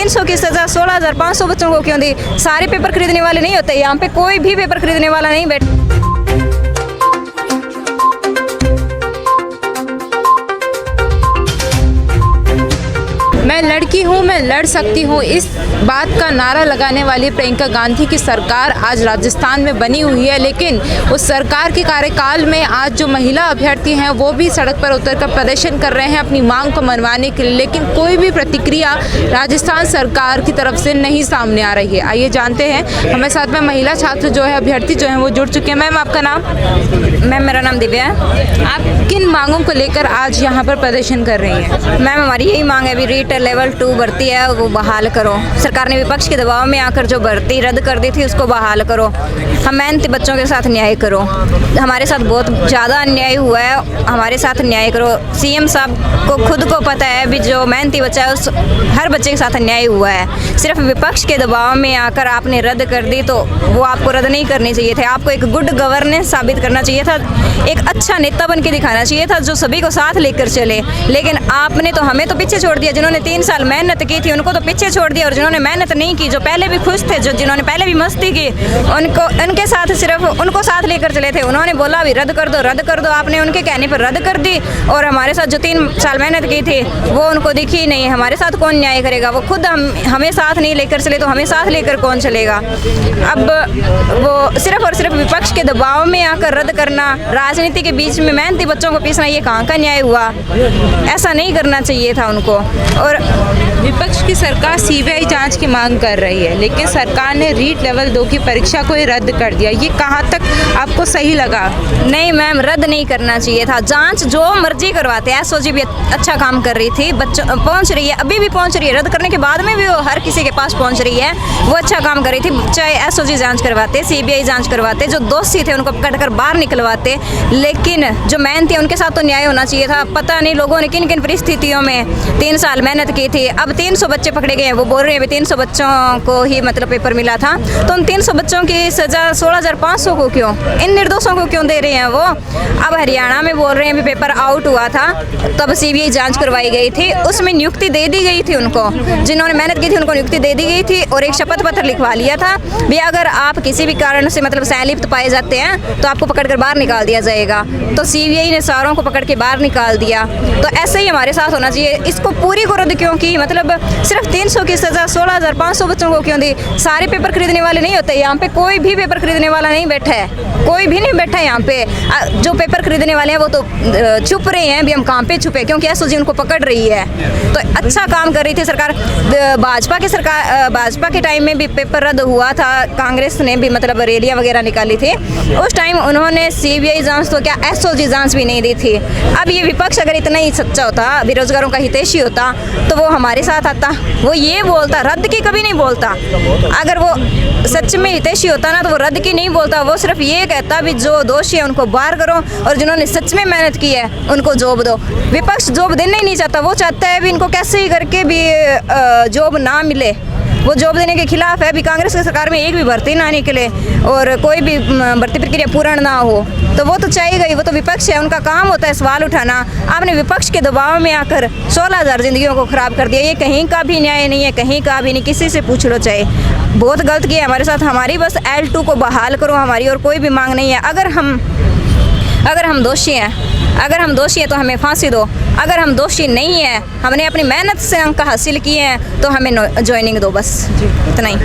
300 की सज़ा 16,500 बच्चों को क्यों दी? सारे पेपर खरीदने वाले नहीं होते, यहाँ पे कोई भी पेपर खरीदने वाला नहीं बैठ। मैं लड़की हूँ, मैं लड़ सकती हूँ, इस बात का नारा लगाने वाली प्रियंका गांधी की सरकार आज राजस्थान में बनी हुई है। लेकिन उस सरकार के कार्यकाल में आज जो महिला अभ्यर्थी हैं वो भी सड़क पर उतरकर प्रदर्शन कर रहे हैं अपनी मांग को मनवाने के लिए, लेकिन कोई भी प्रतिक्रिया राजस्थान सरकार की तरफ से नहीं सामने आ रही है। आइए जानते हैं, हमारे साथ में महिला छात्र जो है, अभ्यर्थी जो है वो जुड़ चुके हैं। मैम, आपका नाम? मैम, मेरा नाम दिव्या है। आप किन मांगों को लेकर आज यहाँ पर प्रदर्शन कर रही हैं? मैम, हमारी यही मांग है, अभी रीट लेवल 2 भर्ती है वो बहाल करो। सरकार ने विपक्ष के दबाव में आकर जो भर्ती रद्द कर दी थी उसको बहाल करो। हम मेहनती बच्चों के साथ न्याय करो। हमारे साथ बहुत ज़्यादा अन्याय हुआ है, हमारे साथ न्याय करो। सीएम साहब को खुद को पता है भी जो मेहनती बच्चा है उस हर बच्चे के साथ अन्याय हुआ है। सिर्फ विपक्ष के दबाव में आकर आपने रद्द कर दी, तो वो आपको रद्द नहीं करनी चाहिए थे। आपको एक गुड गवर्नेंस साबित करना चाहिए था, एक अच्छा नेता बन के दिखाना चाहिए था जो सभी को साथ लेकर चले। लेकिन आपने तो हमें तो पीछे छोड़ दिया। जिन्होंने 3 साल मेहनत की थी उनको तो पीछे छोड़ दिया, और जिन्होंने मेहनत नहीं की, जो पहले भी खुश थे, जिन्होंने पहले भी मस्ती की, उनके साथ सिर्फ उनको साथ लेकर चले थे। उन्होंने बोला भी रद्द कर दो, रद्द कर दो। आपने उनके कहने पर रद्द कर दी, और हमारे साथ जो 3 साल मेहनत की थी वो उनको दिखी नहीं। हमारे साथ कौन न्याय करेगा? वो खुद हमें साथ नहीं लेकर चले तो हमें साथ लेकर कौन चलेगा? अब वो सिर्फ और सिर्फ विपक्ष के दबाव में आकर रद्द करना, राजनीति के बीच में मेहनती बच्चों को पीसना, ये कहाँ का न्याय हुआ? ऐसा नहीं करना चाहिए था उनको। और विपक्ष की सरकार सीबीआई जांच की मांग कर रही है, लेकिन सरकार ने रीट लेवल 2 की परीक्षा को ही रद्द कर दिया। ये कहाँ तक आपको सही लगा? नहीं मैम, रद्द नहीं करना चाहिए था। जांच जो मर्जी करवाते हैं। एसओजी भी अच्छा काम कर रही थी, बच्चों पहुंच रही है, अभी भी पहुंच रही है। रद्द करने के बाद में भी वो हर किसी के पास पहुंच रही है, वो अच्छा काम कर रही थी। चाहे एसओजी जांच करवाते, सीबीआई जांच करवाते, जो दोषी थे उनको पकड़ कर बाहर निकलवाते, लेकिन जो मेहनती उनके साथ तो न्याय होना चाहिए था। पता नहीं लोगों ने किन किन परिस्थितियों में 3 साल मेहनत की थी। अब 300 बच्चे पकड़े गए हैं, वो बोल रहे हैं 300 बच्चों को ही मतलब पेपर मिला था, तो उन 300 बच्चों की सज़ा 16,500 को क्यों, इन निर्दोषों को क्यों दे रहे हैं वो? अब हरियाणा में बोल रहे हैं भी पेपर आउट हुआ था, तब सीबीआई जांच करवाई गई थी, उसमें नियुक्ति दे दी गई थी उनको, जिन्होंने मेहनत की थी उनको नियुक्ति दे दी गई थी, और एक शपथ पत्र लिखवा लिया था भी अगर आप किसी भी कारण से मतलब संलिप्त पाए जाते हैं तो आपको पकड़कर बाहर निकाल दिया जाएगा। तो सीबीआई ने सारों को पकड़ के बाहर निकाल दिया। तो ऐसे ही हमारे साथ होना चाहिए। इसको पूरी को रद्द क्यों की? मतलब सिर्फ 300 की सज़ा 16,500 बच्चों को क्यों दी? सारे पेपर खरीदने वाले नहीं होते, यहाँ पे कोई भी पेपर खरीदने वाला नहीं बैठा है, कोई भी नहीं बैठा है यहाँ पे। जो पेपर खरीदने वाले हैं वो तो छुप रहे हैं भी, हम कहाँ पे छुपे, क्योंकि एसओजी उनको पकड़ रही है। तो अच्छा काम कर रही थी सरकार। भाजपा के टाइम में भी पेपर रद्द हुआ था, कांग्रेस ने भी मतलब रैलियाँ वगैरह निकाली थी, उस टाइम उन्होंने सीबीआई जांच तो क्या एसओजी जांच भी नहीं दी थी। अब ये विपक्ष अगर इतना ही सच्चा होता, बेरोजगारों का हितैषी होता, तो वो हमारे साथ आता, वो ये बोलता, रद्द की कभी नहीं बोलता। अगर वो सच में हितैषी होता ना तो वो रद्द की नहीं बोलता, वो सिर्फ ये कहता भी जो दोषी है उनको बाहर करो, और जिन्होंने सच में मेहनत की है उनको जॉब दो। विपक्ष जॉब देना ही नहीं चाहता, वो चाहता है भी इनको कैसे ही करके भी जॉब ना मिले, वो जॉब देने के खिलाफ है। भी कांग्रेस की सरकार में एक भी भर्ती ना निकले और कोई भी भर्ती प्रक्रिया पूर्ण ना हो, तो वो तो चाहेगा ही, वो तो विपक्ष है, उनका काम होता है सवाल उठाना। आपने विपक्ष के दबाव में आकर 16,000 जिंदगियों को खराब कर दिया। ये कहीं का भी न्याय नहीं है, कहीं का भी नहीं, किसी से पूछ लो, चाहे बहुत गलत किया हमारे साथ। हमारी बस L2 को बहाल करो, हमारी और कोई भी मांग नहीं है। अगर हम दोषी हैं तो हमें फांसी दो। अगर हम दोषी नहीं हैं, हमने अपनी मेहनत से अंक हासिल किए हैं, तो हमें ज्वाइनिंग दो, बस इतना ही।